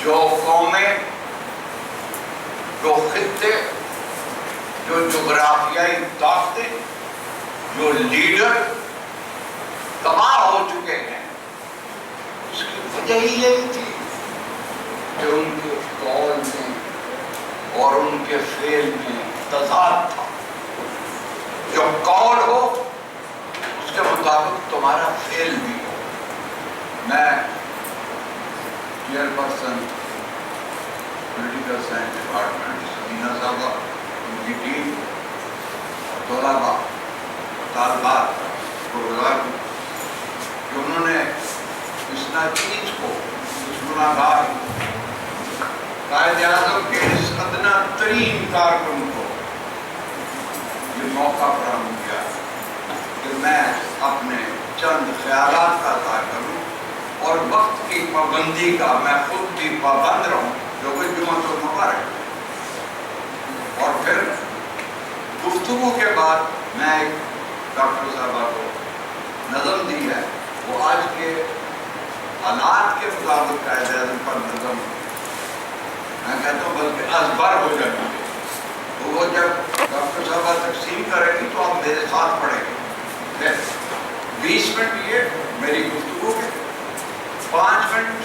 جو قومیں، جو خطے، جو جغرافیائی طاقتیں، جو لیڈر تباہ ہو چکے ہیں، اس کی وجہ ہی یہی تھی کہ ان کے قول میں اور ان کے فعل میں تضاد تھا۔ جو قول ہو اس کے مطابق تمہارا فعل بھی ہو۔ میں چیئرپرسن پولیٹیکل سائنس ڈپارٹمنٹ سبینہ صاحبہ، ان کی ٹیم، طلباء، طالبات کو گزار ہوں کہ انہوں نے اس ناچیز کو، اس گناہ گار قائد اعظم کے اس ادنا ترین کارکن کو یہ موقع فراہم کیا کہ میں اپنے چند خیالات کا اظہار کروں اور وقت کی پابندی کا میں خود بھی پابند رہوں، جو کہ جمعۃ المبارک۔ اور پھر گفتگو کے بعد میں ایک ڈاکٹر صاحبہ کو نظم دی ہے، وہ آج کے حالات کے مطابق قائد اعظم پر نظم میں کہتا ہوں بلکہ ازبر ہو جائے گی، تو وہ جب ڈاکٹر صاحبہ تقسیم کرے گی تو آپ میرے ساتھ پڑھیں گے۔ 20 منٹ یہ میری گفتگو کے، 5 منٹ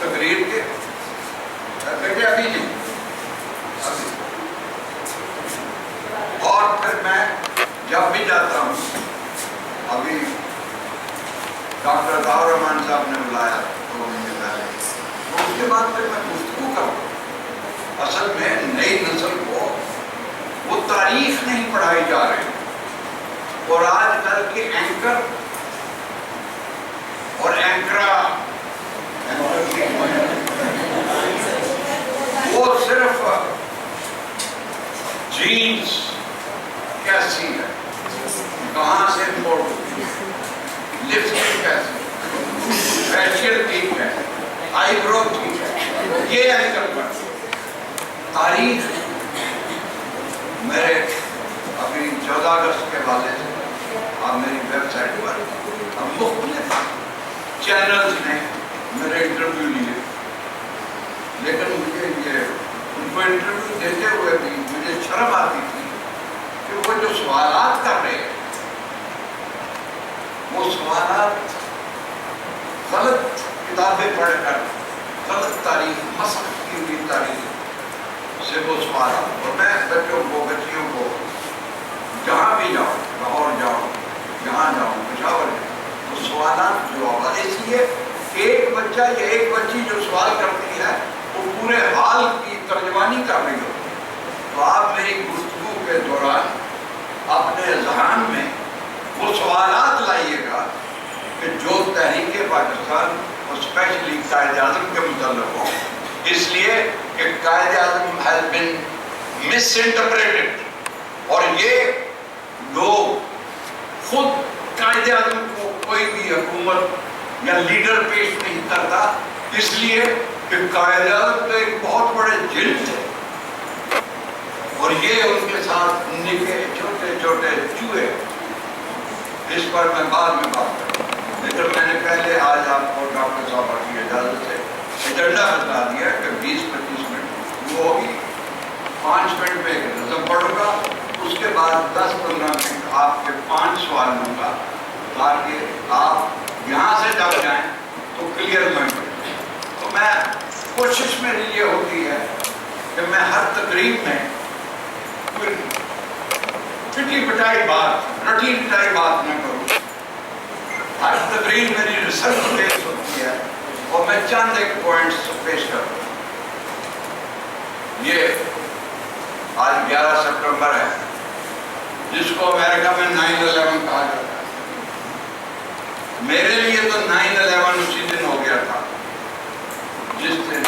تقریر کے، بیٹے ابھی نہیں ابھی، اور پھر میں جب بھی جاتا ہوں، ابھی ڈاکٹر عطاء الرحمن صاحب نے بلایا 2 مہینے پہلے، تو اس کے بعد پھر میں گفتگو کروں۔ اصل میں نئی نسل کو وہ تاریخ نہیں پڑھائی جا رہی، اور آج کل کے اینکر اور اینکرا وہ صرف جینز کیسی ہے، کہاں سے امپورٹ ہوتی ہے، لپسٹک کیسی، فیشیل ٹھیک ہے، آئی برو ٹھیک ہے، یہ اینکر پر تاریخ۔ میرے ابھی 14 اگست کے حوالے سے آپ میری ویب سائٹ پر مختلف چینلز نے میرے انٹرویو لیے، لیکن مجھے یہ ان کو انٹرویو دیتے ہوئے بھی مجھے شرم آتی تھی کہ وہ جو سوالات کر رہے ہیں وہ سوالات غلط کتابیں پڑھ کر، غلط تاریخ، مسخ کی ہوئی تاریخ سے وہ سوالات، اور میں بچوں کو، بچیوں کو جہاں بھی جاؤں، لاہور جاؤں، جہاں جاؤں، پشاور جاؤں، وہ سوالات جواب، اس لیے ایک بچہ یا ایک بچی جو سوال کرتی ہے وہ پورے حال کی ترجمانی کر رہی ہو، تو آپ میری گفتگو کے دوران اپنے ذہن میں وہ سوالات لائیے گا کہ جو تحریک پاکستان اور اسپیشلی قائد اعظم کے متعلق ہو، اس لیے کہ Quaid Azam has been misinterpreted، اور یہ لوگ خود قائد اعظم کو کوئی بھی حکومت یا لیڈر پیش نہیں کرتا، اس لیے کہ قائد اعظم تو ایک بہت بڑے جن تھے، اور یہ ان کے ساتھ نکے چھوٹے چھوٹے چوہے۔ اس پر میں بعد میں بات کروں، لیکن میں نے پہلے آج آپ کو ڈاکٹر صاحب کی اجازت سے ایجنڈا بتا دیا کہ 20-25 منٹ وہ ہوگی، 5 منٹ میں ایک نظم پڑھوں گا، اس کے بعد 10-15 منٹ آپ کے 5 سوال لوں گا، تاکہ آپ یہاں سے جب جائیں تو کلیئر مائنڈ ہو۔ تو میں کوشش میری یہ ہوتی ہے کہ میں ہر تقریب میں کوئی پٹی پٹائی بات، رٹی پٹائی بات نہ کروں، ہر تقریر میری ریسرچ بیس ہوتی ہے، اور میں چند ایک پوائنٹس پیش کروں۔ یہ آج 11 سپٹمبر ہے، جس کو امریکہ میں 9/11 کہا جاتا ہے۔ میرے لیے تو 9/11 اسی دن ہو گیا تھا جس دن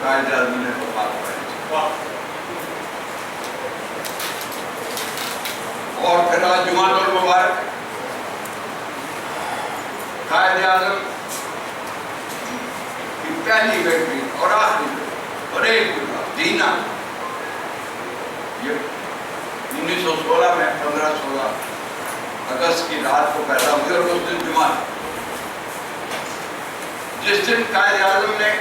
قائد اعظم نے وفات پائی، اور پھر آج جمعۃ المبارک، قائد اعظم کی پہلی بیٹی اور آخری بیٹی اور ایک بیٹا دینا، یہ 1916 میں 15-16 اگست کی رات کو پیدا ہوئی، اور اس دن جمعہ، جس دن قائد اعظم نے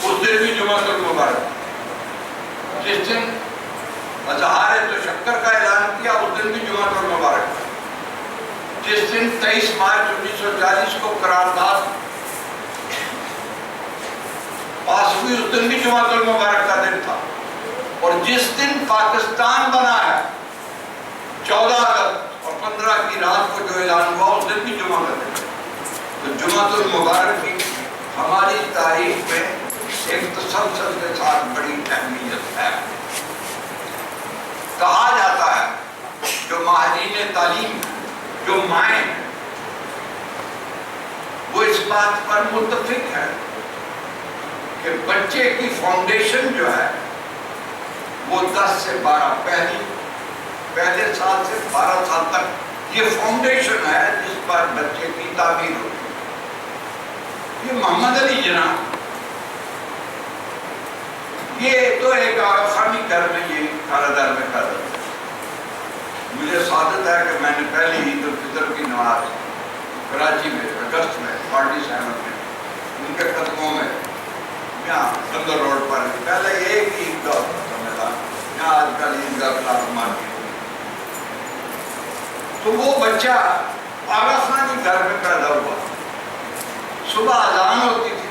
اس دن بھی جمعۃ المبارک، جس دن اظہار تشکر کا اعلان کیا اس دن بھی جمعۃ المبارک، جس دن 23 مارچ 1940 کو قرارداد پاس ہوئی اس دن بھی جمعۃ المبارک کا دن تھا، اور جس دن پاکستان بنا ہے 14 اگست اور 15 کی رات کو جو اعلان ہوا اس دن بھی جمعہ کا دن ہے۔ تو جمعۃ المبارک کی ہماری تاریخ میں ایک تسلسل کے ساتھ بڑی اہمیت ہے۔ کہا جاتا ہے جو ماہرین تعلیم جو مائیں ہیں وہ اس بات پر متفق ہے کہ بچے کی فاؤنڈیشن جو ہے وہ 10 سے 12 پہلے سال سے 12 سال تک یہ فاؤنڈیشن ہے جس پر بچے کی تعمیر ہوتی ہے۔ یہ محمد علی جناح یہ تو ایک خانی گھر میں یہ کارہ در میں پیدا ہوا۔ مجھے سعادت ہے کہ میں نے پہلی عید الفطر کی نماز کراچی میں اگست میں 47 میں ان کے قدموں میں یہاں بندر روڈ پر پہلے ایک عید کا میدان یہاں آج کل عید کا کلاس مارکیٹ، تو وہ بچہ آغا خانی گھر میں پیدا ہوا۔ صبح اذان ہوتی تھی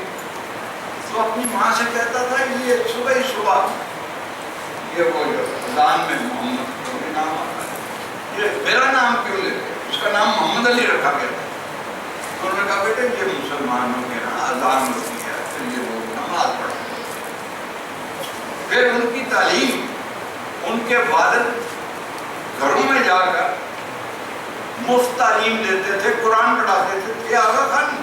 تو اپنی ماں سے کہتا تھا یہ صبح ہی صبح یہ وہ جو اذان میں محمد کا نام آتا ہے، یہ میرا نام کیوں لیتے؟ اس کا نام محمد علی رکھا گیا تھا۔ تو انہوں نے کہا بیٹے یہ مسلمانوں کے نا اذان ہوتی ہے، پھر یہ لوگ نماز پڑھتے ہیں۔ پھر ان کی تعلیم ان کے والد گھروں میں جا کر مفت تعلیم دیتے تھے، قرآن پڑھاتے تھے، آغا خانی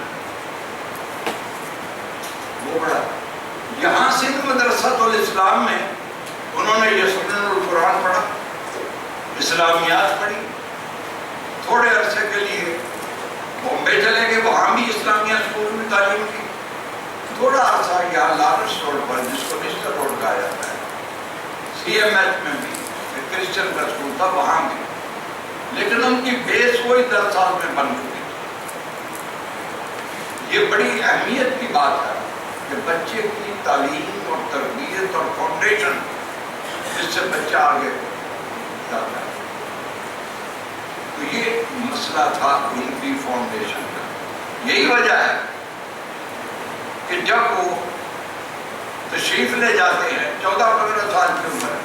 وہ پڑھا۔ یہاں سندھ مدرسۃ الاسلام میں انہوں نے یسمین القرآن پڑھا، اسلامیات پڑھی، تھوڑے عرصے کے لیے بامبے چلے گئے، وہاں بھی اسلامیہ اسکول میں تعلیم کی، تھوڑا عرصہ یہاں لارنس روڈ پر جس کو مسٹر روڈ کہا جاتا ہے سی ایم ایچ میں بھی ایک کرسچن کا اسکول تھا وہاں بھی، لیکن ان کی بیس وہی 10 سال میں بن چکی تھی۔ یہ بڑی اہمیت کی بات ہے کہ بچے کی تعلیم اور تربیت اور فاؤنڈیشن جس سے بچہ آگے جاتا ہے، تو یہ مسئلہ تھا ان کی فاؤنڈیشن کا۔ یہی وجہ ہے کہ جب وہ تشریف لے جاتے ہیں 14-15 سال کی عمر ہے،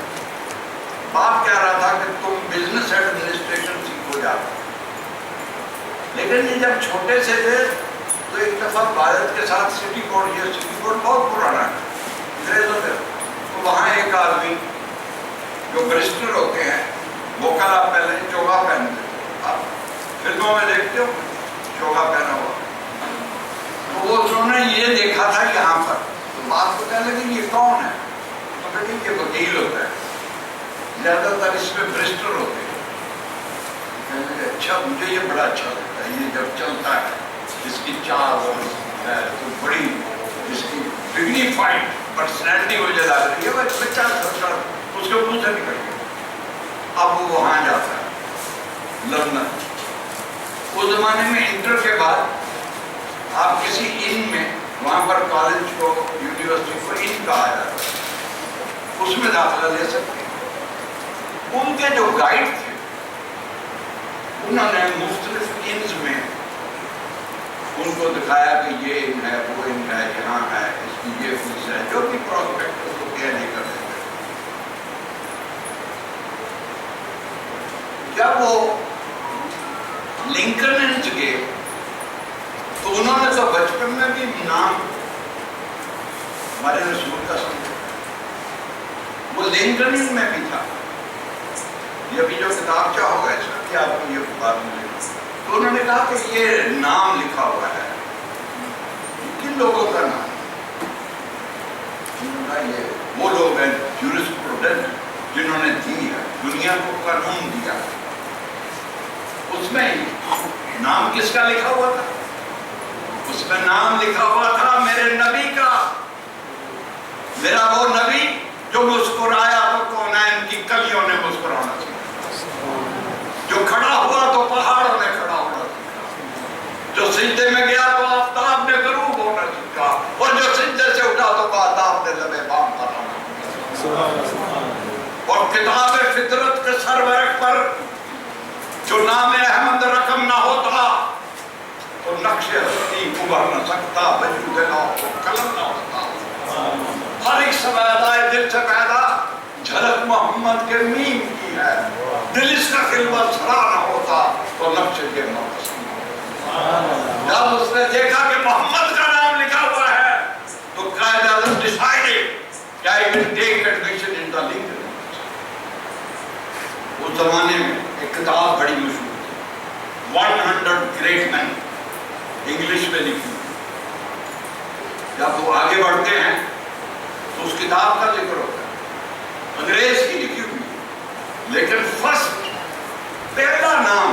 باپ کہہ رہا تھا کہ تم بزنس ایڈمنسٹریشن سیکھو جاتے، لیکن یہ جب چھوٹے سے تھے تو ایک دفعہ والد کے ساتھ سٹی کورٹ، یہ سٹی کورٹ بہت پرانا ہے انگریزوں سے، تو وہاں ایک آدمی جو برسٹر ہوتے ہیں وہ کلا پہلے چوگا پہنتے تھے، آپ فلموں میں دیکھتے ہو چوگا پہنا ہوا، تو وہ انہوں نے یہ دیکھا تھا یہاں پر، تو باپ کو کہنے لگے یہ کون ہے؟ تو کہتے یہ وکیل ہوتا ہے، زیادہ تر اس میں برسٹر ہوتے ہیں۔ کہنے لگے اچھا مجھے یہ بڑا اچھا لگتا ہے، یہ جب چلتا ہے اس کی چال ہے تو بڑی اس کی ڈگنیفائڈ پرسنالٹی مجھے لگ رہی ہے، وہ بچہ چھوٹا اس کے منہ سے نکل گیا۔ اب وہ وہاں جاتا ہے لندن، اس زمانے میں انٹر کے بعد آپ کسی ان میں وہاں پر کالج کو یونیورسٹی کو ان کہا جاتا ہے، اس میں داخلہ لے سکتے ہیں۔ ان کے جو گائیڈ تھے انہوں نے مختلف انز میں ان کو دکھایا کہ یہ ان ہے، وہ ان ہے، یہاں ہے، اس کی یہ فیس ہے، جو بھی پراسپیکٹ اس کو کیا نہیں کر دیتے۔ جب وہ لنکن انز گئے تو انہوں نے تو بچپن میں بھی نام ہمارے رسول کا سمجھا، وہ لنکن میں بھی تھا، یہ بھی جو کتاب چاہو گا اس میں بھی آپ کو یہ بات ملے گی۔ تو انہوں نے کہا کہ یہ نام لکھا ہوا ہے، کن لوگوں کا نام؟ انہوں نے کہا یہ وہ لوگ ہیں جورسپروڈنٹ جنہوں نے دی ہے، دنیا کو قانون دیا۔ اس میں نام کس کا لکھا ہوا تھا؟ اس میں نام لکھا ہوا تھا میرے نبی کا، میرا وہ نبی جو مسکرایا تو کونین کی کلیوں نے مسکرانا سیکھا، جو کھڑا ہوا تو پہاڑوں نے کھڑا ہونا سیکھا، جو سجدے میں گیا تو آفتاب نے غروب ہونا سیکھا، اور جو سجدے سے اٹھا تو اور کتاب فطرت کے سرورق پر جو نام احمد رقم نہ ہوتا تو نقش ہستی ابھر نہ سکتا، وجود نہ ہو قلم نہ ہوتا۔ ہر ایک سویدائے دل سے پیدا جھلک محمد کے میم کی ہے، دل اس کا خلوت سرا نہ ہوتا تو نقش کے مقصد جب اس نے دیکھا کہ محمد کا نام لکھا ہوا ہے تو قائد اعظم ڈیسائیڈڈ کہ I will take admission in the legal. اس زمانے میں ایک کتاب بڑی مشہور تھی 100 Great Men، انگلش میں لکھی۔ جب وہ آگے بڑھتے ہیں تو اس کتاب کا ذکر ہوتا ہے، انگریز کی لکھی ہوئی، لیکن فرسٹ پہلا نام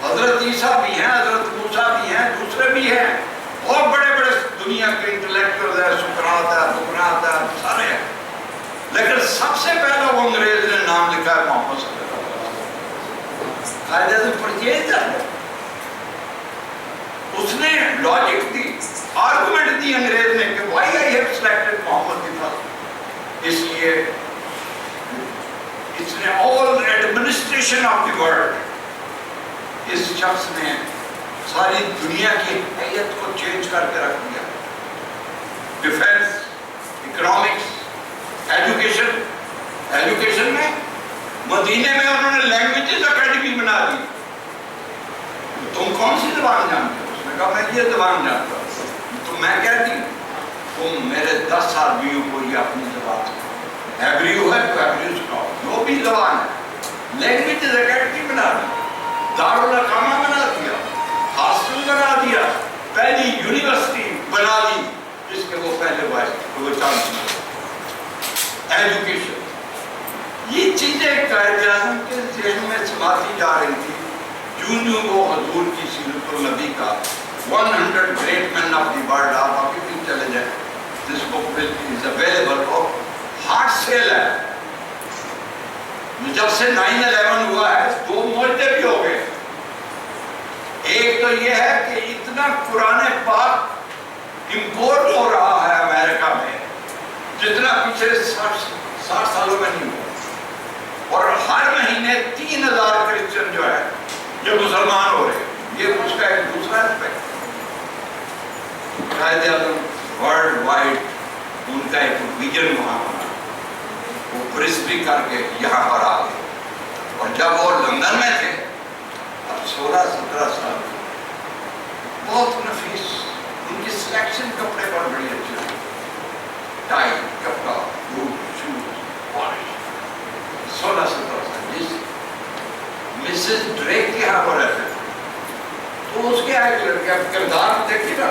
حضرت عیسیٰ بھی ہیں، حضرت موسیٰ بھی ہیں، دوسرے بھی ہیں، اور بڑے بڑے دنیا کے انٹلیکچوئل ہیں، سقراط ہے، بقراط ہے، سارے ہیں، لیکن سب سے پہلا وہ انگریز نے نام لکھا ہے محمد صلی اللہ علیہ وسلم۔ قائد اعظم پرچیز کر گیا، اس نے لاجک دی، آرگومنٹ دی انگریز نے کہ why I have selected Muhammad the first، اس لیے اس نے all administration of the world، اس شخص نے ساری دنیا کی حیت کو چینج کر کے رکھ دیا، ڈیفینس، اکنامکس، ایجوکیشن میں مدینے میں انہوں نے لینگویجز اکیڈمی بنا دی۔ تم کون سی زبان جانتے ہو؟ اس نے کہا میں یہ زبان جانتا ہوں۔ تو میں کہتی ہوں تم میرے 10 عربیوں کو یہ اپنی زبان سکھاؤ، ہیبریو ہے تو ہیبریو سکھاؤ، جو بھی زبان ہے، لینگویجز اکیڈمی بنا دی، دارالحکامہ بنا دیا، ہاسٹل بنا دیا، پہلی یونیورسٹی بنا دی جس کے وہ پہلے وہ چانسلر۔ ایجوکیشن، یہ چیزیں قائد اعظم کے ذہن میں سماتی جا رہی تھی۔ جو وہ حضور کی سیرت النبی کا 100 Great Men of the World، آپ ابھی بھی چلے جائیں، دس بک از اویلیبل، اور ہارڈ سیل ہے۔ جب سے 9/11 ہوا ہے 2 معجزے بھی ہو گئے۔ ایک تو یہ ہے کہ اتنا قرآن پاک امپورٹ ہو رہا ہے امریکہ میں جتنا پچھلے 60 سالوں میں نہیں ہوا، اور ہر مہینے 3000 کرسچن جو ہے یہ مسلمان ہو رہے ہیں۔ یہ اس کا ایک دوسرا aspect. Quaid Azam world wide ان کا ایک ویژن وہاں بنا، وہ برسبی کر کے یہاں پر آ گئے، اور جب وہ لندن میں تھے اب 16-17 سال، بہت نفیس، ان کی سلیکشن کپڑے پر بڑی اچھی ہوئی، ٹائی، کپڑا، بوٹ، شوز، پالش، 16-17 سال۔ جس مسز ڈریک کے یہاں پر رہتے تھے تو اس کے ایک لڑکے کردار دیکھیے نا،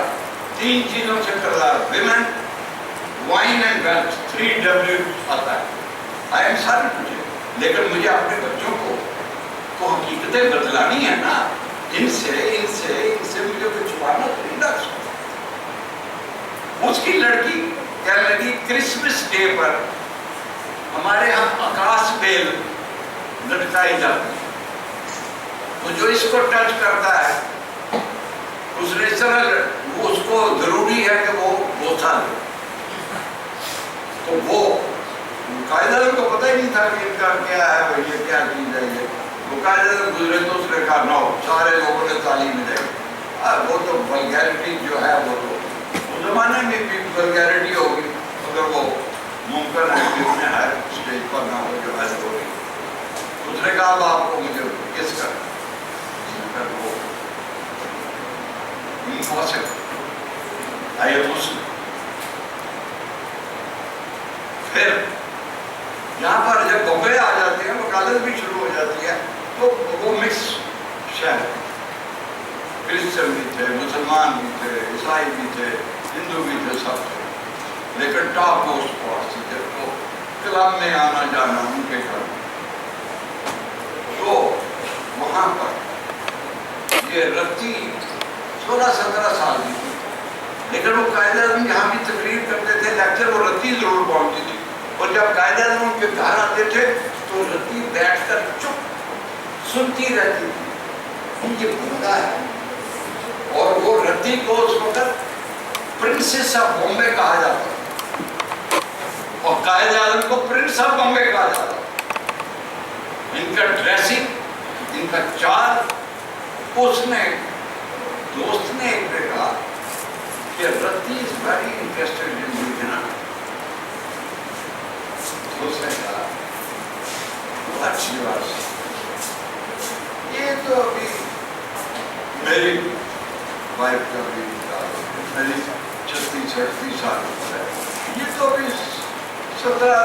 3 چیزوں سے کردار، women, wine and wealth, 3W آتا ہے۔ I am sorry مجھے، لیکن مجھے اپنے بچوں کو حقیقتیں بدلانی ہے نا، ان سے مجھے کچھ چھپانا تو نہیں رکھ سکتا۔ اس کی لڑکی کہنے لگی کرسمس ڈے پر ہمارے یہاں آکاش بیل لٹکائی جاتی ہے، تو جو اس کو ٹچ کرتا ہے اس نے اس طرح اس کو ضروری ہے کہ وہ بوسہ دے، تو وہ قائد اعظم کو پتہ ہی نہیں تھا کہ ان کا کیا ہے، یہ کیا چیز ہے۔ یہ وہ قائد اعظم گزرے تو اس نے کہا نو، سارے لوگوں نے تعلیم دے۔ وہ تو ولگیرٹی جو ہے وہ تو اس زمانے میں بھی ولگیرٹی ہوگی، اگر وہ ممکن ہے کہ اس نے ہر اسٹیج پر نہ ہو جو حل ہو گئی۔ اس نے کہا اب آپ کو مجھے کس کر وہ امپاسبل، آئیے مسلم۔ پھر یہاں پر جب بمبے آ جاتے ہیں، وکالت بھی شروع ہو جاتی ہے، تو وہ مکس شہر، کرسچن بھی تھے، مسلمان بھی تھے، عیسائی بھی تھے، ہندو بھی تھے، سب تھے، لیکن ٹاپ موسٹ پارٹس تھے تو کلب میں آنا جانا ان کے گھر۔ تو وہاں پر یہ رتی 16-17 سال کی تھی، لیکن وہ قائد اعظم یہاں بھی تقریر کرتے تھے، لیکچر وہ رتی ضرور پہنچتی تھی، اور جب قائد اعظم ان کے گھر آتے تھے تو رتی بیٹھ کر چپ سنتی رہتی تھی، یہ بندہ ہے۔ اور وہ رتی کو اس وقت پرنسس آف بامبے کہا جاتا، اور قائد اعظم کو پرنس آف بامبے کہا جاتا ہے. ان کا ڈریسنگ, ان کا چال. اس نے دوست نے ایک نے کہا کہ Rati is very interested in Yojana. دوست نے کہا اچھی بات, یہ تو ابھی میری وائف کا بھی میری 36-38 سال ہے, یہ تو ابھی 17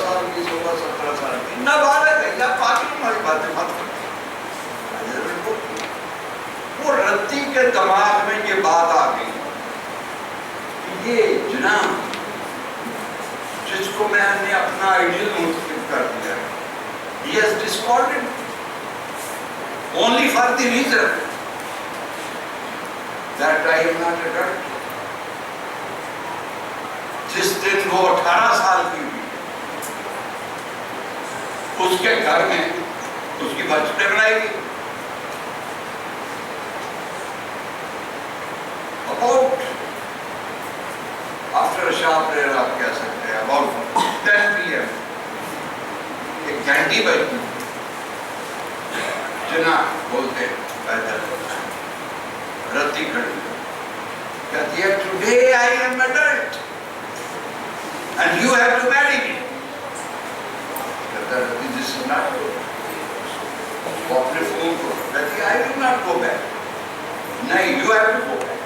سال کی 17 سال کی نابالغ ہے, یا پاکی ہماری باتیں مت کریں. وہ رتی کے دماغ میں یہ بات آ گئی, یہ جناب جس کو میں نے اپنا آئیڈیل منتخب کر دیا, he has discarded only for the reason that I am not adult. جس دن وہ 18 سال کی ہوئی, اس کے گھر میں اس کی برتھ ڈے منائی گئی. About after شاہ پریئر آپ کہہ سکتے ہیں, about 10 PM ایک گھنٹی بجتی, جنا بولتے پیدل رتی کھڑی کہتی ہے today I am adult and you have to marry me. کہتا ہے this is not good. وہ اپنے فون کو کہتی ہے I will not go back. نہیں, you have to go back.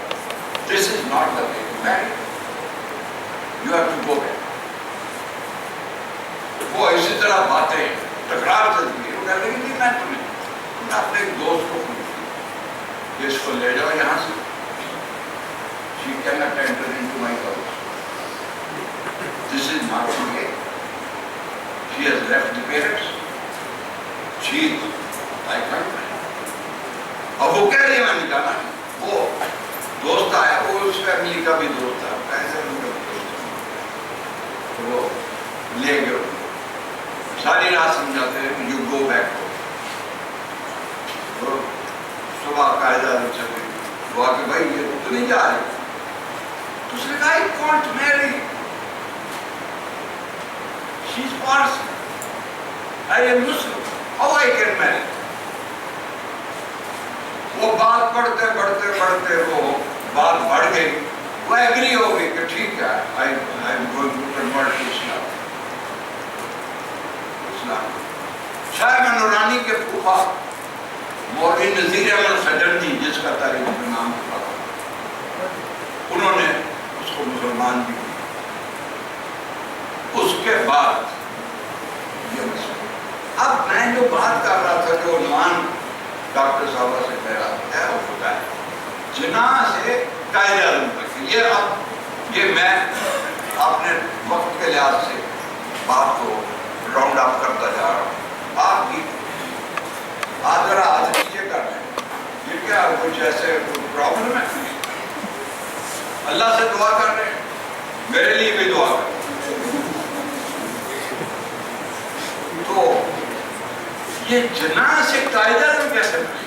This is not the way to marry. You have to go back. وہ اسی طرح باتیں تکرار چلتی ہے. وہ کہتے ہیں کہ میں تمہیں اپنے ایک دوست کو کہ اس کو لے جاؤ یہاں سے. She cannot enter into my house. This is not the way. She has left the parents. She, I can't. اب وہ کہہ رہی ہے میں نہیں جانا. وہ دوست آیا, وہ اس فیملی کا بھی دوست تھا, ایسے ان کا دوست تھا. وہ لے گئے, ساری رات سمجھاتے ہیں یو گو بیک. صبح قائد اعظم سے وہ آ کے بھائی یہ تو نہیں جا رہی. اس نے کہا I can't marry. She's Parsi. I am Muslim. How I can marry? وہ بات پڑھتے پڑھتے پڑھتے وہ بات بڑھ گئی. وہ ایگری ہو گئی کہ ٹھیک ہے I am going to convert to Islam. شاہ میں نورانی کے پھوپھا مولوی نذیر احمد خجر جی, جس کا تاریخ میں نام تھا, انہوں نے اس کو مسلمان بھی کیا. اس کے بعد یہ اب میں جو بات کر رہا تھا, جو عنوان ڈاکٹر صاحبہ سے کہہ رہا تھا, وہ خدا ہے جناح سے قائد اعظم تک. یہ اب یہ میں اپنے وقت کے لحاظ سے بات کو راؤنڈ اپ کرتا جا رہا ہوں. آپ بھی آپ ذرا ہاتھ نیچے کر لیں. یہ کیا کچھ ایسے پرابلم ہے؟ اللہ سے دعا کر رہے ہیں, میرے لیے بھی دعا کریں. تو یہ جناح سے قائد اعظم کیسے بنے؟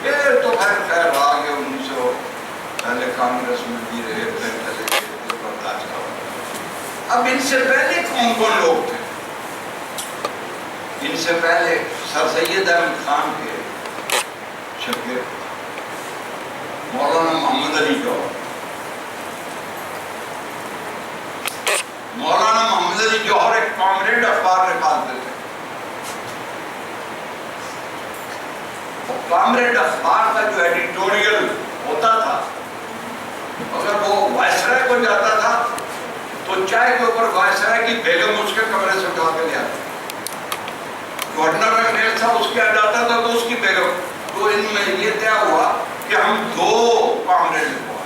یہ تو خیر آگے 1900 پہلے کانگریس میں بھی رہے, پھر چلے برداشت ہوا. اب ان سے پہلے کون کون لوگ تھے؟ ان سے پہلے سر سید احمد خان کے شاگرد مولانا محمد علی جوہر. مولانا محمد علی جوہر ایک کامریڈ اخبار نکالتے تھے. کامریڈ اخبار کا جو ایڈیٹوریل ہوتا تھا, اگر وہ وائسرائے کو جاتا تھا تو چائے کے اوپر وائسرائے کی بیگم اس کے کمرے سے اٹھا کے لے آتا. گورنر میں میل تھا, اس کے آ جاتا تھا تو اس کی بیگم. تو ان میں یہ طے ہوا کہ ہم 2 کامریڈ ہوا.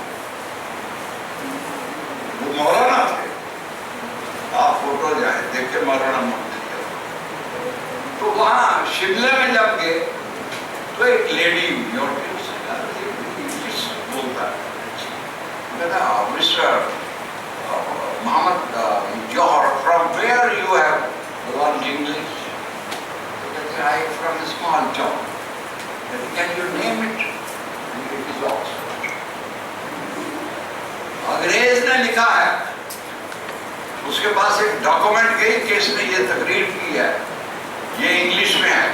وہ مولانا تھے, آپ فوٹو جائیں دیکھیں مولانا محمد. تو وہاں شملے میں جب گئے تو ایک لیڈی بولتا ہے, mister Mohammad Jauhar, from where you have learned English? I am from a small town. Can you name it? It is Oxford. انگریز نے لکھا ہے اس کے پاس ایک ڈاکومنٹ گئی کہ اس نے یہ تقریر کی ہے، یہ انگلش میں ہے،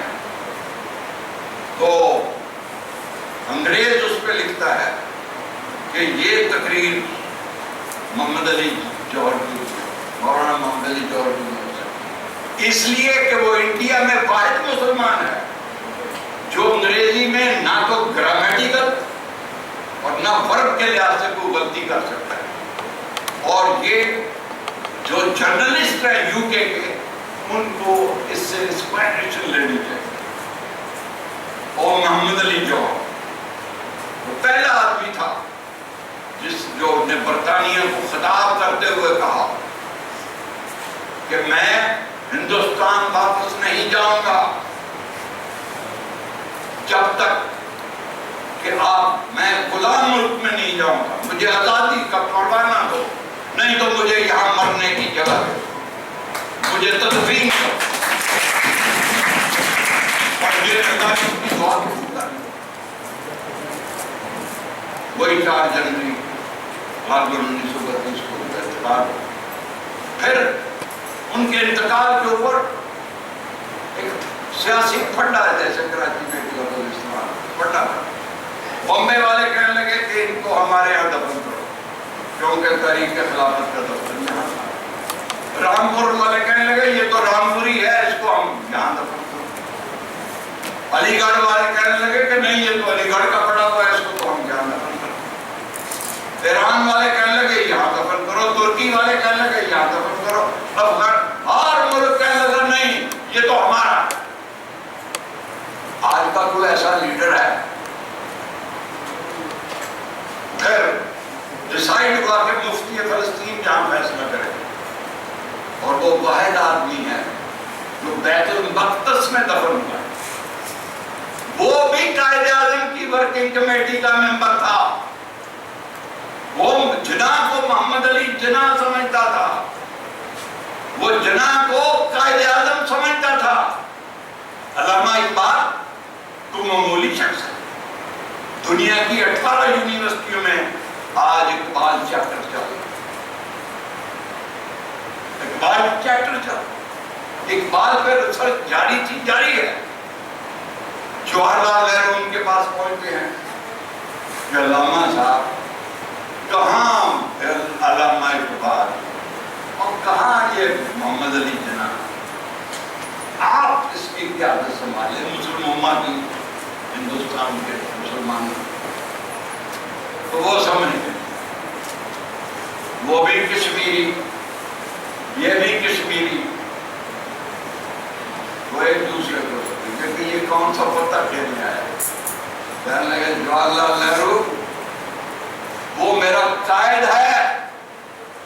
تو انگریز اس پہ لکھتا ہے کہ یہ تقریر محمد علی جوہر کی، مولانا محمد علی جوہر کی نہیں ہو سکتی، اس لیے کہ وہ انڈیا میں واحد مسلمان ہے جو انگریزی میں نہ تو گرامیٹیکل اور نہ ورب کے لحاظ سے کوئی غلطی کر سکتا ہے، اور یہ جو جرنلسٹ ہیں یو کے ان کو اس سے انسپائریشن لینی چاہیے۔ اور محمد علی جوہر وہ پہلا آدمی تھا جو نے برطانیہ کو خطاب کرتے ہوئے کہا کہ میں ہندوستان واپس نہیں جاؤں گا جب تک کہ میں غلام ملک میں نہیں جاؤں گا، مجھے آزادی کا پروانہ دو، نہیں تو مجھے یہاں مرنے کی جگہ دو، مجھے تدفین کرو، اور یہ آزادی کی دعا کروں۔ وہی 4 جنوری 1932 کو انتقال۔ پھر ان کے انتقال کے اوپر ایک سیاسی پھڈا ہے، جیسے کراچی میں استعمال پھڈا، بمبے والے کہنے لگے کہ ان کو ہمارے یہاں دفن کرو کیونکہ تاریخ خلافت کا دفتر یہاں تھا۔ رامپور والے کہنے لگے یہ تو رامپوری ہے، اس کو ہم یہاں دفن کرو۔ علی گڑھ والے کہنے لگے کہ نہیں یہ تو علی گڑھ کا پڑا ہوا ہے، اس کو تو ہم یہاں دفن کرو۔ ایران والے کہنے لگے یہاں دفن کرو، ترکی والے کہنے لگے یہاں دفن کرو، ہر ملک کہنے لگا نہیں یہ تو ہمارا۔ آج کا کوئی ایسا لیڈر ہے؟ پھر ڈیسائیڈ ہوا کہ مفتی فلسطین جہاں فیصلہ کرے، اور وہ واحد آدمی ہے جو بیت المقدس میں دفن ہوا ہے، وہ بھی قائد اعظم کی ورکنگ کمیٹی کا ممبر تھا، وہ جناح کو محمد علی جناح سمجھتا تھا، وہ جناح کو قائد اعظم سمجھتا تھا۔ علامہ اقبال تو معمولی شخص ہے، دنیا کی 18 یونیورسٹیوں میں آج اقبال چیپٹر چل رہا ہے، اقبال چیپٹر چل رہا ہے، اقبال پہ ریسرچ جاری ہے۔ جواہر لال نہرو ان کے پاس پہنچتے ہیں کہ علامہ صاحب کہاں علامہ اقبال اور کہاں یہ محمد علی جناح، آپ اس کی قیادت سنبھالیں مسلمانوں کی، ہندوستان کے مسلمانوں۔ تو وہ سمجھ گئے، وہ بھی کشمیری یہ بھی کشمیری، وہ ایک دوسرے کو کہ یہ کون سا پتہ کھیلنے آیا ہے۔ کہنے لگے جواہر لال نہرو وہ میرا قائد ہے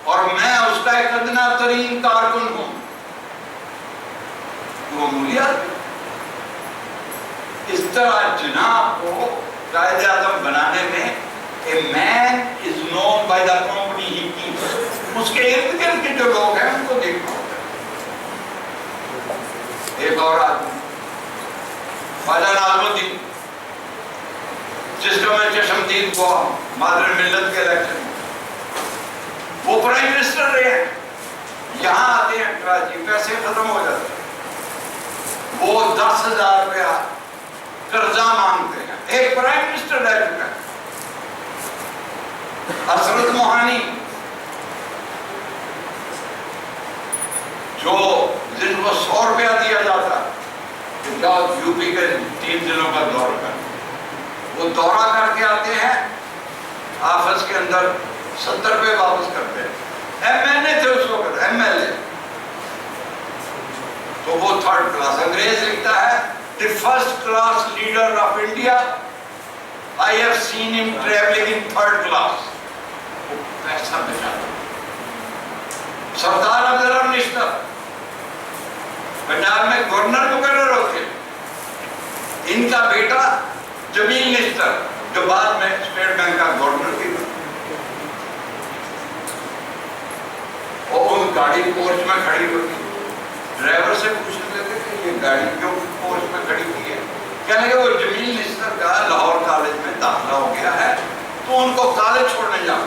اور میں اس کا ایک ادنا ترین کارکن ہوں۔ وہ معمولیات اس طرح جناح کو قائد اعظم بنانے میں a man is known by the company he keeps۔ اس کے ارد گرد کے جو لوگ ہیں ان کو دیکھنا ہوتا ہے۔ ایک اور آدمی خواجہ ناظم الدین، جس کا میں چشمدید کو مادر ملت کے الیکشن میں، وہ پرائم منسٹر رہے ہیں، یہاں آتے ہیں کراچی، پیسے ختم ہو جاتے ہیں، وہ 10,000 روپیہ قرضہ مانگتے ہیں، ایک پرائم منسٹر رہ چکا ہے۔ حسرت موہانی جو جن کو 100 روپیہ دیا جاتا کہ جاؤ یو پی کے 3 دنوں کا دورہ کر، وہ دورہ کر کے آتے ہیں، آفس کے اندر 70 روپے واپس کرتے ہیں۔ ایم این اے تھے اس وقت، ایم ایل اے، تو وہ 3rd کلاس، انگریز لکھتا ہے the first class leader of India, I have seen him traveling in 3rd class۔ وہ پیسہ بچا سردار عبدالرحمن نشتر پنجاب میں گورنر مقرر ہوتے، ان کا بیٹا جمیل نشتر جو بعد میں اسٹیٹ بینک کا گورنر بھی بنا، اور ان گاڑی کوچ میں کھڑی ہوتی، ڈرائیور سے پوچھنے لگے کہ یہ گاڑی کیوں کوچ میں کھڑی ہوئی ہے؟ کہنے لگے وہ جمیل نشتر کا لاہور کالج میں داخلہ ہو گیا ہے تو ان کو کالج چھوڑنے جاؤ۔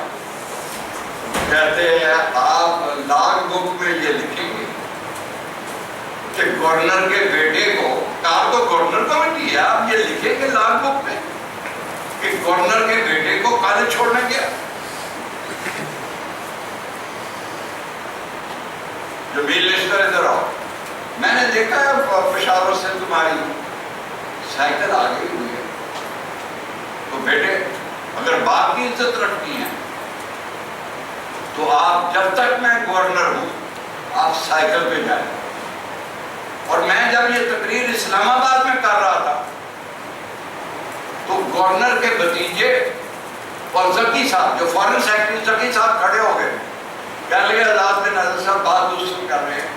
کہتے ہیں آپ لاگ بک میں یہ لکھیں گے کہ گورنر کے بیٹے کو، کار تو گورنر کمیٹی ہے، آپ یہ لکھیں گے لاگ بک میں کہ گورنر کے بیٹے کو کالج چھوڑنے گیا؟ جمیل نشتر ادھر آؤ، میں نے دیکھا ہے پشاور سے تمہاری سائیکل آ گئی ہوئی ہے، تو بیٹے اگر باپ کی عزت رکھنی ہے تو آپ جب تک میں گورنر ہوں آپ سائیکل پہ جائیں۔ اور میں جب یہ تقریر اسلام آباد میں کر رہا تھا تو گورنر کے بھتیجے اور زکی صاحب جو فارن سیکرٹری زکی صاحب کھڑے ہو گئے، کہنے لگے آزاد بن ناظر صاحب بات دوسری کر رہے ہیں۔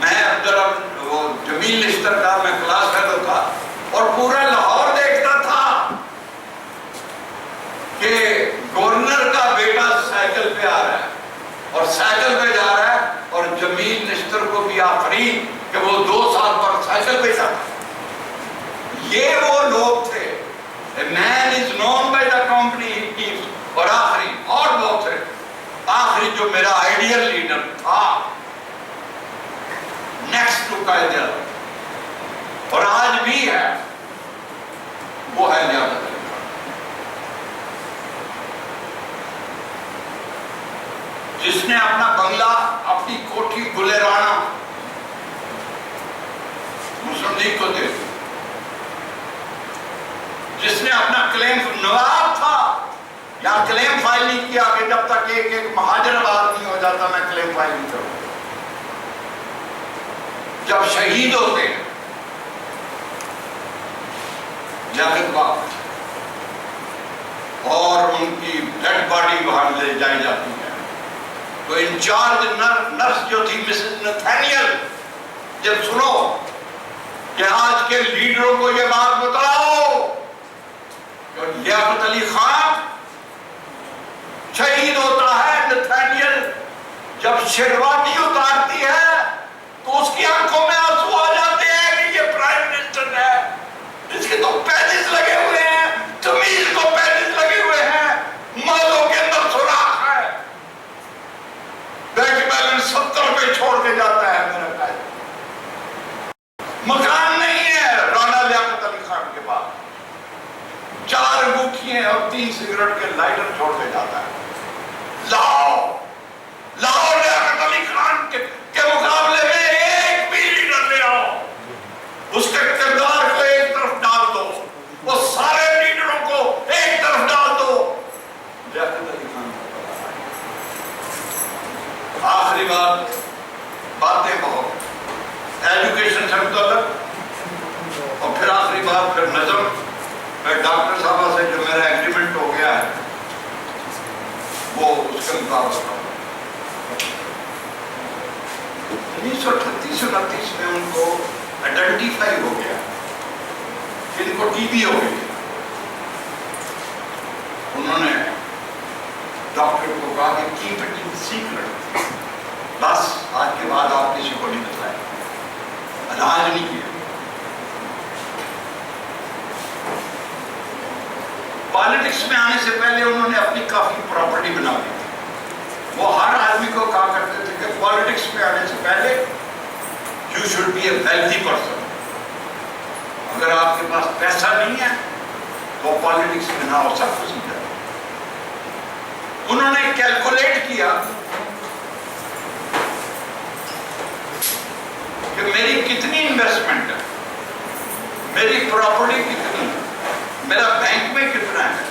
میں عبدالرحمن وہ جمیل نشتر کا میں کلاس فیلو تھا اور پورا لاہور دیکھتا تھا کہ گورنر کا بیٹا سائیکل پہ آ رہا ہے اور سائیکل پہ جا رہا ہے، اور جمیل نشتر کو بھی آفرین کہ وہ 2 سال پر سائیکل پہ جاتا۔ یہ وہ لوگ تھے، a man is known by the company he keeps۔ اور آخری اور بہت تھے، آخری جو میرا آئیڈیل لیڈر تھا نیکسٹ ٹو قائد اعظم اور آج بھی ہے، وہ ہے لیاقت علی خان، جس نے اپنا بنگلہ، اپنی کوٹھی گلیرانہ مسلم لیگ کو دے دی، جس نے اپنا کلیم نواب تھا یا کلیم فائل نہیں کیا کہ جب تک ایک مہاجر آباد نہیں ہو جاتا میں کلیم فائل نہیں کروں۔ جب شہید ہوتے ہیں لیاقت باغ اور ان کی ڈیڈ باڈی وہاں لے جائی جاتی ہے تو انچارج نرس جو تھی مسز نتھینیل، جب سنو کہ آج کے لیڈروں کو یہ بات بتاؤ کہ لیاقت علی خان شہید ہوتا ہے، نتھینیل جب شیروانی اتارتی ہے تو اس کی آنکھوں میں آنسو آ جاتے ہیں کہ یہ پرائم منسٹر ہے، اس کے تو پیجز لگے ہوئے ہیں، تمیز کو پیجز لگے ہوئے ہیں، مالوں کے اندر سوراخ ہے، بینک بیلنس 70 پہ چھوڑ کے جاتا ہے میرا قائد، مکان نہیں ہے رانا لیاقت علی خان کے پاس، 4 انگوٹھیاں اور 3 سگریٹ کے لائٹر چھوڑ کے جاتا ہے۔ لاؤ لیاقت علی خان کے مقابلے میں ایک بھی لیڈر لے آؤ، اس کے کردار کو ایک طرف ڈال دو، وہ سارے لیڈروں کو ایک طرف ڈال دو، لیاقت علی خان آخری بات، باتیں بہت، ایجوکیشن سے متعلق، اور پھر آخری بات پھر نظم، میں ڈاکٹر صاحبہ سے جو میرا ایگریمنٹ ہو گیا ہے وہ اس کے مطابق 1938-39 میں ان کو آئیڈینٹیفائی ہو گیا کہ ان کو ٹی بی ہو گئی، انہوں نے ڈاکٹر کو کہا کہ کیپ اٹ ان سیکرٹ، بس آج کے بعد آپ کسی کو نہیں بتائیں، علاج نہیں کیا۔ پالیٹکس میں آنے سے پہلے انہوں نے اپنی کافی پراپرٹی بنا لی تھی، وہ ہر آدمی کو کہا کرتے تھے کہ پالیٹکس میں آنے سے پہلے you should be a wealthy person, اگر آپ کے پاس پیسہ نہیں ہے تو پالیٹکس میں نہ ہو، سب کچھ نہیں ہے۔ انہوں نے کیلکولیٹ کیا کہ میری کتنی انویسٹمنٹ ہے، میری پراپرٹی کتنی ہے، میرا بینک میں کتنا ہے،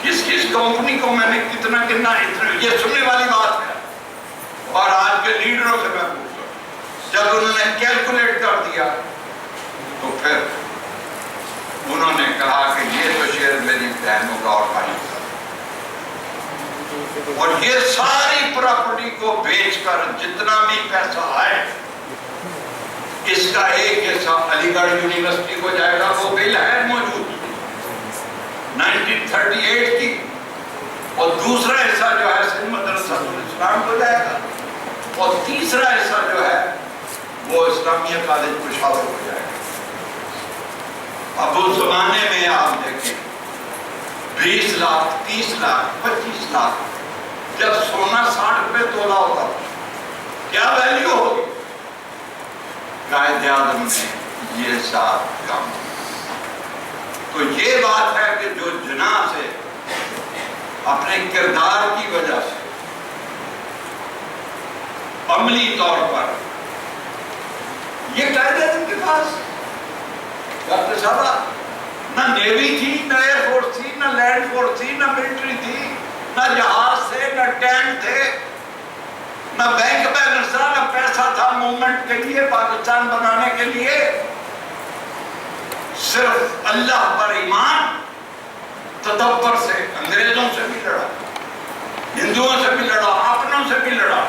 کس کس کمپنی کو میں نے کتنا اتنا، یہ سننے والی بات ہے، اور آج کے لیڈروں سے میں پوچھتا ہوں، جب انہوں نے کیلکولیٹ کر دیا تو پھر انہوں نے کہا کہ یہ تو شیئر میری بہنوں کا اور بھائی کا، اور یہ ساری پراپرٹی کو بیچ کر جتنا بھی پیسہ آئے اس کا ایک حصہ علی گڑھ یونیورسٹی کو جائے گا، وہ بل ہے موجود 1938 کی، اور دوسرا حصہ جو ہے سندھ مدرسہ الاسلام کو جائے گا، اور تیسرا حصہ جو ہے وہ اسلامیہ کالج پشاور کو جائے گا۔ اب اس زمانے میں آپ دیکھیں 20 لاکھ 30 لاکھ 25 لاکھ جب سونا 60 روپے تولا ہوتا کیا ویلیو ہوگی؟ قائد اعظم نے یہ ساتھ کام. تو یہ بات ہے کہ جو جناح سے اپنے کردار کی وجہ سے عملی طور پر یہ قائد اعظم کے پاس ڈاکٹر صاحب نہ نیوی تھی، نہ ایئر فورس تھی، نہ لینڈ فورس تھی، نہ ملٹری تھی، نہ جہاز تھے، نہ ٹینک تھے، نہ بینک بیلنس تھا، نہ پیسہ تھا موومنٹ کے لیے، پاکستان بنانے کے لیے. صرف اللہ پر ایمان، تدبر سے انگریزوں سے بھی لڑا، ہندوؤں سے بھی لڑا، اپنوں سے بھی لڑا،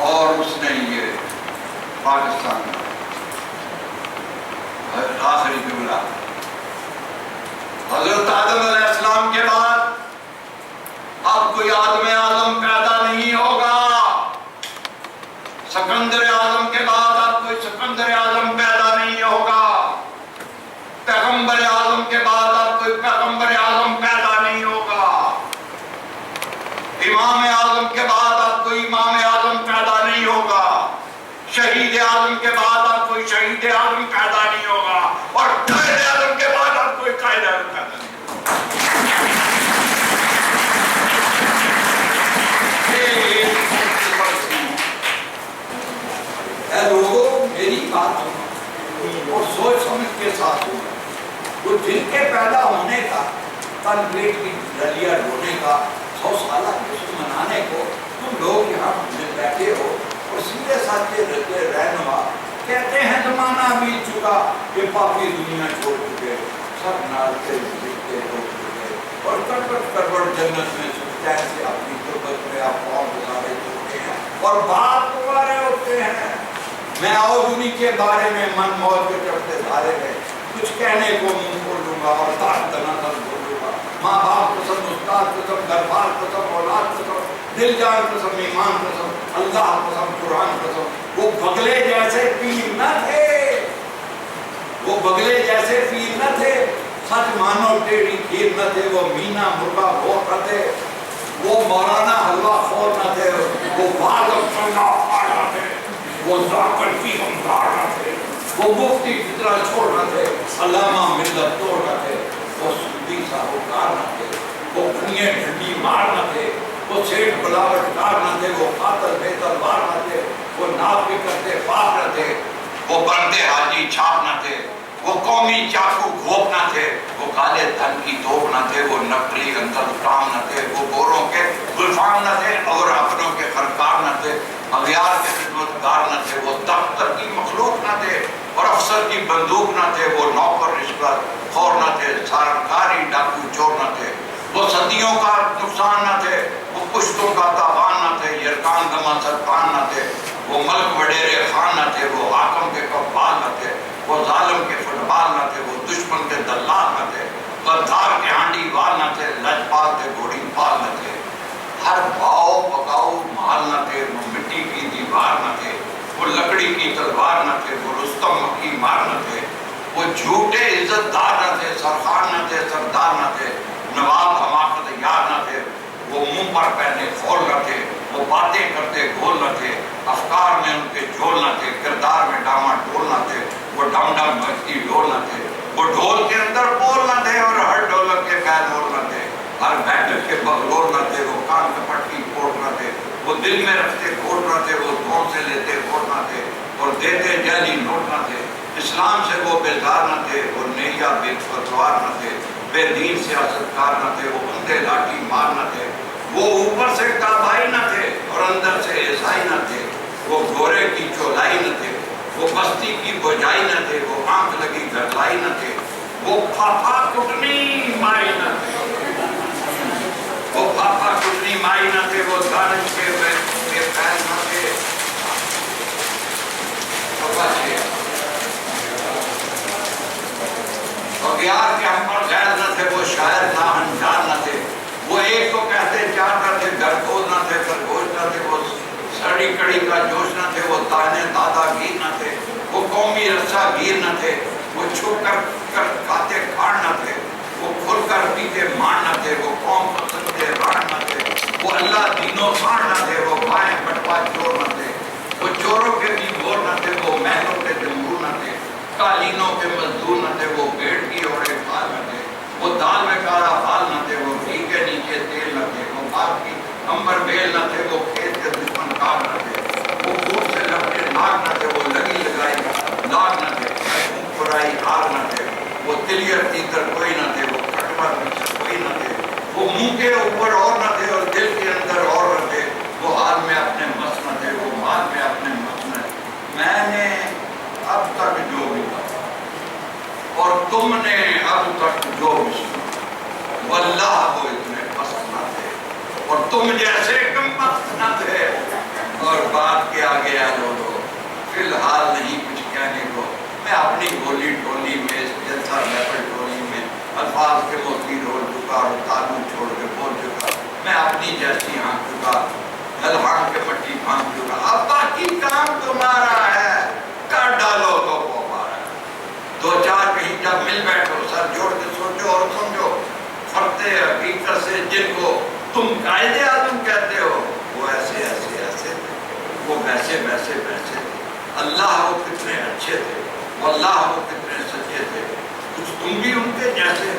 اور اس نے یہ پاکستان میں آخری جملہ حضرت آدم علیہ السلام کے بعد اب کوئی آدم اعظم پیدا نہیں ہوگا. سکندر اعظم کے بعد اب کوئی سکندر اعظم پیدا نہیں ہوگا. پیغمبر اعظم کے بعد اب کوئی پیغمبر اعظم پیدا نہیں ہوگا. امام اعظم کے بعد اب کوئی امام اعظم پیدا نہیں ہوگا. شہید اعظم کے بعد اب کوئی شہید اعظم پیدا نہیں ہوگا. اور قائد اعظم کے بعد اب کوئی قائد اعظم پیدا نہیں ہوگا. اے لوگوں میری بات سنو اور سوچ سمجھ کے ساتھ ہو. وہ جن کے پیدا ہونے کا تن پیٹ کی ڈلیا ڈھونے کا 100 سالہ جشن منانے کو تم لوگ یہاں بیٹھے ہو اور سیدھے ساتھ رہنما کہتے ہیں زمانہ بیت چکا کہ پاپی دنیا چھوڑ چکے سب نالتے لکھتے ہو چکے اور کٹپٹ کروٹ جنت میں چین سے اپنی غربت میں آپ قوم گزارے چکے ہیں اور بات تمہارے ہوتے ہیں. میں اور انہی کے بارے میں من موت کے چڑھتے دھارے میں کچھ کہنے کو منہ کھول دوں گا اور دانت دناتن بولوں گا. ماں باپ قسم، استاد قسم، گھر بار قسم، اولاد قسم، دل جان قسم، ایمان قسم، اللہ قسم، قرآن قسم. وہ بگلے جیسے پیر نہ تھے، وہ بگلے جیسے پیر نہ تھے. سچ مانو ٹیڑھی کھیر نہ تھے. وہ مینا مرغا بھوک نہ تھے. وہ مولانا حلوہ خور نہ تھے. وہ بادم چنگا پھاڑ نہ تھے. وہ ذاکر کی ہمدار نہ تھے. وہ مفتی فطرہ چھوڑ نہ تھے. علامہ ملت توڑ نہ تھے. وہ سودی ساہوکار نہ تھے. وہ بھنگے ڈھنڈی مار نہ تھے. وہ سیٹ بلاوٹ کار نہ تھے. وہ قاتل بے تلوار نہ تھے. وہ ناپ بھی کرتے پاپ نہ تھے. وہ بندے حاجی چھاپ نہ تھے. وہ قومی چاقو گھوپ نہ تھے. وہ کالے دھن کی توپ نہ تھے. وہ نقلی اندر کام نہ تھے. وہ گوروں کے غلفان نہ تھے اور اپنوں کے خرکار نہ تھے. اغیار کے خدمتگار نہ تھے. وہ دفتر کی مخلوق نہ تھے اور افسر کی بندوق نہ تھے. وہ نوکر رشوت خور نہ تھے. سرکاری ڈاکو چور نہ تھے. وہ صدیوں کا نقصان نہ تھے. وہ پشتوں کا تاوان نہ تھے. یرکان گما سرپان نہ تھے. وہ ملک وڈیرے خان نہ تھے. وہ حاکم کے قبال نہ تھے. وہ ظالم کے فٹ بال نہ تھے. وہ دشمن کے دلال نہ تھے. غدار کے ہانڈی وال نہ تھے. لجپال تھے گھوڑی پال نہ تھے. ہر باؤ پکاؤ محل نہ تھے. وہ مٹی کی دیوار نہ تھے. وہ لکڑی کی تلوار نہ تھے. وہ رستم مکی مار نہ تھے. وہ جھوٹے عزت دار نہ تھے. سرخان نہ تھے. سردار نہ تھے. نواب حماقت یار نہ تھے. وہ منہ پر پہنے کھول نہ تھے. وہ باتیں کرتے گھول نہ تھے. افکار میں ان کے جھول نہ تھے. کردار میں ڈاما ڈول نہ تھے. وہ ڈم ڈم بجتی ڈول نہ تھے. وہ ڈھول کے اندر بول نہ تھے اور ہر ڈھولک کے بیل بول نہ تھے. ہر بیٹھک کے بغلور نہ تھے. وہ کان کے پٹکی کوٹ نہ تھے. وہ دل میں رکھتے کوٹ نہ تھے. وہ دھون سے لیتے کوٹ نہ تھے اور دیتے جعلی نوٹ نہ تھے. اسلام سے وہ بیزار نہ تھے. وہ نیا بے فتوار نہ تھے. بے دین سیاستکار نہ تھے. وہ اندھے لاٹھی مار نہ تھے. وہ اوپر سے کعبائی نہ تھے اور اندر سے عیسائی نہ تھے. وہ گھوڑے کی چولائی نہ تھے. وہ بستی کی بجائی نہ تھے. وہ آنکھ لگی گھرلائی نہ تھے. وہ پھاپا کٹنی مائی نہ تھے. وہ پھاپا کٹنی مائی نہ تھے. وہ دانش کے پیر نہ تھے. اغیار کے ہم پر غیر نہ تھے. وہ شاعر نہ ہنجار نہ تھے. وہ ایک کو کہتے چار نہ تھے. گھر کھول نہ تھے. خرگوش نہ تھے. وہ سڑی کڑی کا جوش نہ تھے. وہ تانے دادا گیر نہ تھے. وہ قومی رسا گیر نہ تھے. وہ چھپ کر کھاتے کھاڑ نہ تھے. وہ کھل کر پیتے مان نہ تھے. وہ قوم پسند کے راڑ نہ تھے. بیل نہ تھے، وہ کھیت کے دشمن کام نہ تھے، وہ خون سے لپٹے ناگ نہ تھے، وہ لگی لگائی لاگ نہ تھے، پرائی ہار نہ تھے، وہ تلیر تیتر کوئی نہ تھے، وہ کٹور مچھر کوئی نہ تھے، وہ منہ کے اوپر اور نہ تھے اور دل کے اندر اور نہ تھے، وہ حال میں اپنے مس نہ تھے، وہ مال میں اپنے مس نہ تھے۔ میں نے اب تک جو بھی کہا اور تم نے اب تک جو بھی سنا، واللہ وہ اتنے پسند نہ تھے اور تم جیسے کم پسند نہ تھے۔ اور بات کیا گیا لوگوں، فی الحال نہیں کچھ کہنے کو، میں اپنی گولی ٹولی میں اس جلسہ محفل ٹولی میں الفاظ کے موتی ڈول چکا اور تالو چھوڑ کے بول چکا، میں اپنی جیسی ہانک چکا، ہل ہانک کے پٹی پھانک چکا، اب باقی کام تمہارا ہے، کر ڈالو تو وہ ہمارا ہے۔ دو چار کہیں جب مل بیٹھو، سر جوڑ کے سوچو اور سمجھو، فرتے حقیقت سے جن کو تم قائد اعظم کہتے ہو، وہ ایسے ایسے ایسے تھے، وہ ویسے ویسے ویسے تھے، اللہ وہ کتنے اچھے تھے، واللہ وہ کتنے سچے تھے، کچھ تم بھی ان کے جیسے